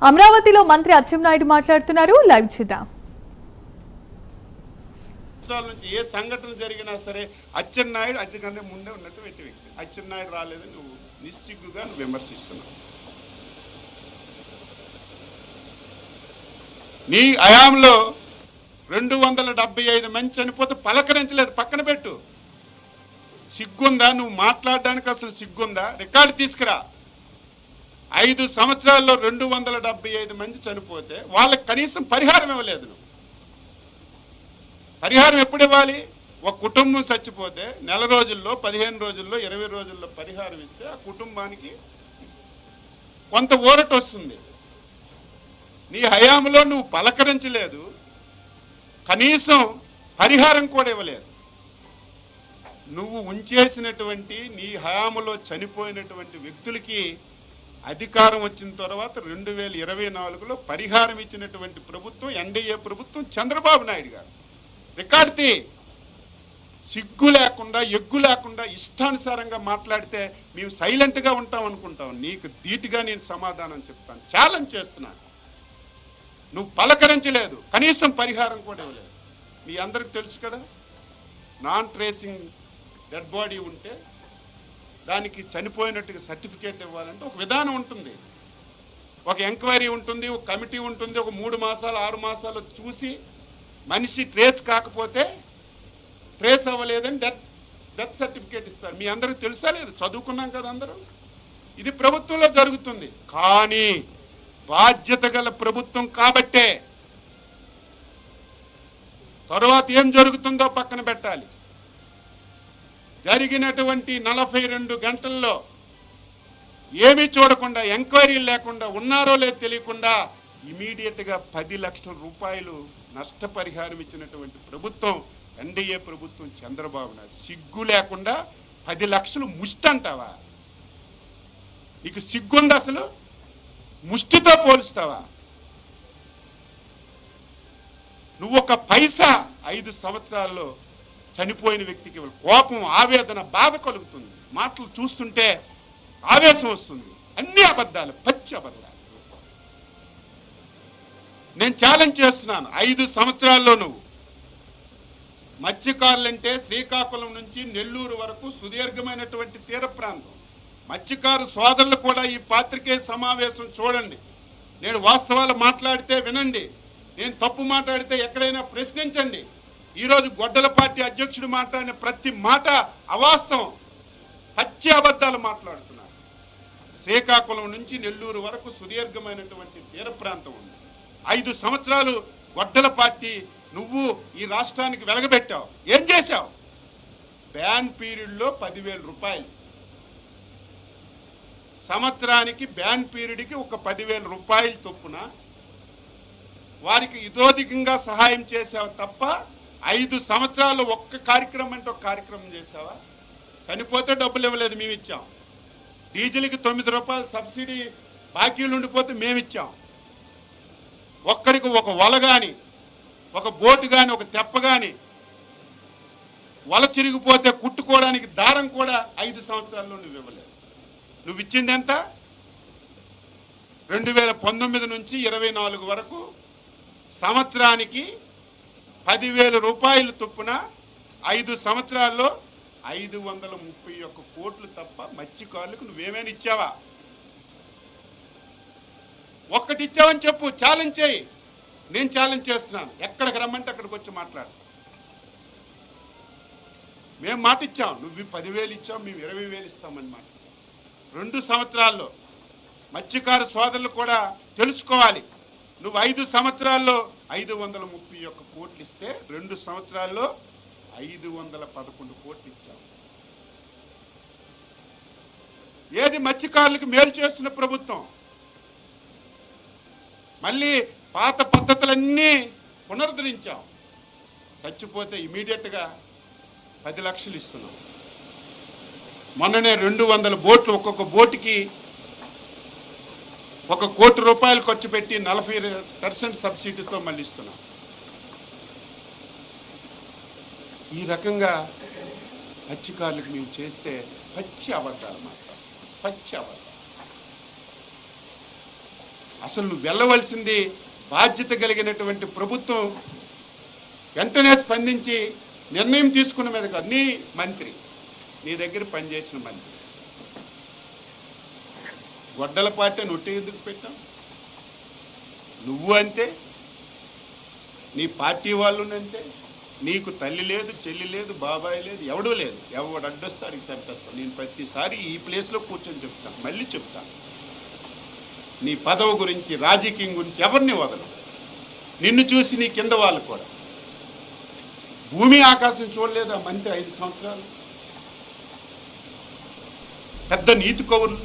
అమరావతిలో మంత్రి అచ్చెన్నాయుడు మాట్లాడుతున్నారు. లైవ్ చూద్దాం. నుంచి ఏ సంఘటన జరిగినా సరే అచ్చెన్నాయుడు అందుకనే ముందే ఉన్నట్టు వ్యక్తి అచ్చెన్నాయుడు రాలేదని నువ్వు నిస్సిగ్గుగా నువ్వు విమర్శిస్తున్నావు. నీ హయాంలో 275 మంది చనిపోతే పలకరించలేదు, పక్కన పెట్టు. సిగ్గుందా? నువ్వు మాట్లాడడానికి అసలు సిగ్గుందా? రికార్డు తీసుకురా. 5 సంవత్సరాల్లో 275 మంది చనిపోతే వాళ్ళకి కనీసం పరిహారం ఇవ్వలేదు. నువ్వు పరిహారం ఎప్పుడు ఇవ్వాలి? ఒక కుటుంబం చచ్చిపోతే నెల రోజుల్లో, 15 రోజుల్లో, 20 రోజుల్లో పరిహారం ఇస్తే ఆ కుటుంబానికి కొంత ఊరట వస్తుంది. నీ హయాంలో నువ్వు పలకరించలేదు, కనీసం పరిహారం కూడా ఇవ్వలేదు. నువ్వు ఉంచేసినటువంటి నీ హయాంలో చనిపోయినటువంటి వ్యక్తులకి అధికారం వచ్చిన తర్వాత 2024లో పరిహారం ఇచ్చినటువంటి ప్రభుత్వం ఎన్డీఏ ప్రభుత్వం చంద్రబాబు నాయుడు గారు. రికార్డు సిగ్గు లేకుండా, ఎగ్గు లేకుండా ఇష్టానుసారంగా మాట్లాడితే మేము సైలెంట్గా ఉంటాం అనుకుంటాం. నీకు ధీటుగా నేను సమాధానం చెప్తాను. ఛాలెంజ్ చేస్తున్నాను. నువ్వు పలకరించలేదు, కనీసం పరిహారం కూడా ఇవ్వలేదు. మీ అందరికి తెలుసు కదా, నాన్ ట్రేసింగ్ డెడ్ బాడీ ఉంటే దానికి చనిపోయినట్టుగా సర్టిఫికేట్ ఇవ్వాలంటే ఒక విధానం ఉంటుంది, ఒక ఎంక్వైరీ ఉంటుంది, ఒక కమిటీ ఉంటుంది. ఒక 3 మాసాలు 6 మాసాలు చూసి మనిషి ట్రేస్ కాకపోతే ట్రేస్ అవ్వలేదని డెత్ సర్టిఫికేట్ ఇస్తారు. మీ అందరికి తెలుసా లేదు? చదువుకున్నాం కదా అందరూ. ఇది ప్రభుత్వంలో జరుగుతుంది. కానీ బాధ్యత గల ప్రభుత్వం కాబట్టే తరువాత ఏం జరుగుతుందో పక్కన పెట్టాలి. జరిగినటువంటి 42 గంటల్లో ఏమీ చూడకుండా, ఎంక్వైరీ లేకుండా, ఉన్నారో లేదో తెలియకుండా ఇమీడియట్గా 10 లక్షల రూపాయలు నష్టపరిహారం ఇచ్చినటువంటి ప్రభుత్వం ఎన్డీఏ ప్రభుత్వం చంద్రబాబు నాయుడు. సిగ్గు లేకుండా 10 లక్షలు ముష్టి అంటావా? నీకు సిగ్గుంది అసలు? ముష్టితో పోలుస్తావా? నువ్వు ఒక పైసా 5 సంవత్సరాల్లో చనిపోయిన వ్యక్తికి కోపం, ఆవేదన, బాధ కలుగుతుంది. మాటలు చూస్తుంటే ఆవేశం వస్తుంది. అన్ని అబద్ధాలు, పచ్చి అబద్ధాలు. నేను ఛాలెంజ్ చేస్తున్నాను. 5 సంవత్సరాల్లో నువ్వు మత్స్యకారులంటే శ్రీకాకుళం నుంచి నెల్లూరు వరకు సుదీర్ఘమైనటువంటి తీర ప్రాంతం. మత్స్యకారు సోదరులు కూడా ఈ పాత్రికేయ సమావేశం చూడండి. నేను వాస్తవాలు మాట్లాడితే వినండి, నేను తప్పు మాట్లాడితే ఎక్కడైనా ప్రశ్నించండి. ఈరోజు గొడ్డల పార్టీ అధ్యక్షుడు మాట్లాడిన ప్రతి మాట అవాస్తవం, పచ్చి అబద్ధాలు మాట్లాడుతున్నారు. శ్రీకాకుళం నుంచి నెల్లూరు వరకు సుదీర్ఘమైనటువంటి తీర ప్రాంతం ఉంది. 5 సంవత్సరాలు గొడ్డల పార్టీ నువ్వు ఈ రాష్ట్రానికి వెలగబెట్టావు. ఏం చేశావు? బ్యాన్ పీరియడ్లో 10,000 రూపాయలు సంవత్సరానికి, బ్యాన్ పీరియడ్కి ఒక 10,000 రూపాయలు చొప్పున వారికి ఇతోధికంగా సహాయం చేసావు తప్ప 5 సంవత్సరాలు ఒక్క కార్యక్రమం అంటే ఒక కార్యక్రమం చేసావా? చనిపోతే డబ్బులు ఇవ్వలేదు, మేము ఇచ్చాం. డీజిల్కి 9 రూపాయలు సబ్సిడీ బాకీలు ఉండిపోతే మేము ఇచ్చాం. ఒక్కడికి ఒక వల కానీ, ఒక బోటు కానీ, ఒక తెప్ప కానీ, వల చిరిగిపోతే కుట్టుకోవడానికి దారం కూడా 5 సంవత్సరాల్లో నువ్వు ఇవ్వలేదు. నువ్వు ఇచ్చింది ఎంత? 2019 నుంచి 24 వరకు సంవత్సరానికి 10,000 రూపాయలు చొప్పున 5 సంవత్సరాల్లో 531 కోట్లు తప్ప మత్స్యకారులకు నువ్వేమైనా ఇచ్చావా? ఒక్కటి ఇచ్చావని చెప్పు, ఛాలెంజ్ చేయి. నేను ఛాలెంజ్ చేస్తున్నాను. ఎక్కడికి రమ్మంటే అక్కడికి వచ్చి మాట్లాడు. మేము మాట ఇచ్చాం, నువ్వు 10,000 ఇచ్చావు, మేము 20,000 ఇస్తామని మాట ఇచ్చాం. 2 సంవత్సరాల్లో మత్స్యకార సోదరులు కూడా తెలుసుకోవాలి. నువ్వు 5 సంవత్సరాల్లో 531 కోట్లు ఇస్తే 2 సంవత్సరాల్లో 511 కోట్లు ఇచ్చావు. ఏది మత్స్యకారులకు మేలు చేస్తున్న ప్రభుత్వం? మళ్ళీ పాత పద్ధతులన్నీ పునరుద్ధరించాం. చచ్చిపోతే ఇమీడియట్గా 10 లక్షలు ఇస్తున్నాం. మొన్ననే 200 బోట్లు, ఒక్కొక్క బోటుకి 1 కోటి రూపాయలు ఖర్చు పెట్టి 40% సబ్సిడీతో మళ్ళీ ఇస్తున్నాం. ఈ రకంగా మత్స్యకారులకు మేము చేస్తే పచ్చి అబద్ధాలు మాట్లాడతాం, పచ్చి అబద్ధాలు. అసలు నువ్వు వెళ్ళవలసింది బాధ్యత కలిగినటువంటి ప్రభుత్వం వెంటనే స్పందించి నిర్ణయం తీసుకున్న మీద కాదు. నీ మంత్రి, నీ దగ్గర పనిచేసిన మంత్రి గొడ్డల పార్టీ నొట్టి ఎందుకు పెట్టావు? నువ్వు అంతే, నీ పార్టీ వాళ్ళు అంతే. నీకు తల్లి లేదు, చెల్లి లేదు, బాబాయ్ లేదు, ఎవడూ లేదు. ఎవడు అడ్డొస్తే అడిగి చంపేస్తాను. నేను ప్రతిసారి ఈ ప్లేస్లో కూర్చొని చెప్తాను, మళ్ళీ చెప్తాను. నీ పదవి గురించి, రాజకీయం గురించి ఎవరిని వదలవు. నిన్ను చూసి నీ కింద వాళ్ళు కూడా. భూమి ఆకాశం చూడలేదు ఆ మంత్రి 5 సంవత్సరాలు. పెద్ద నీతి కౌరులు,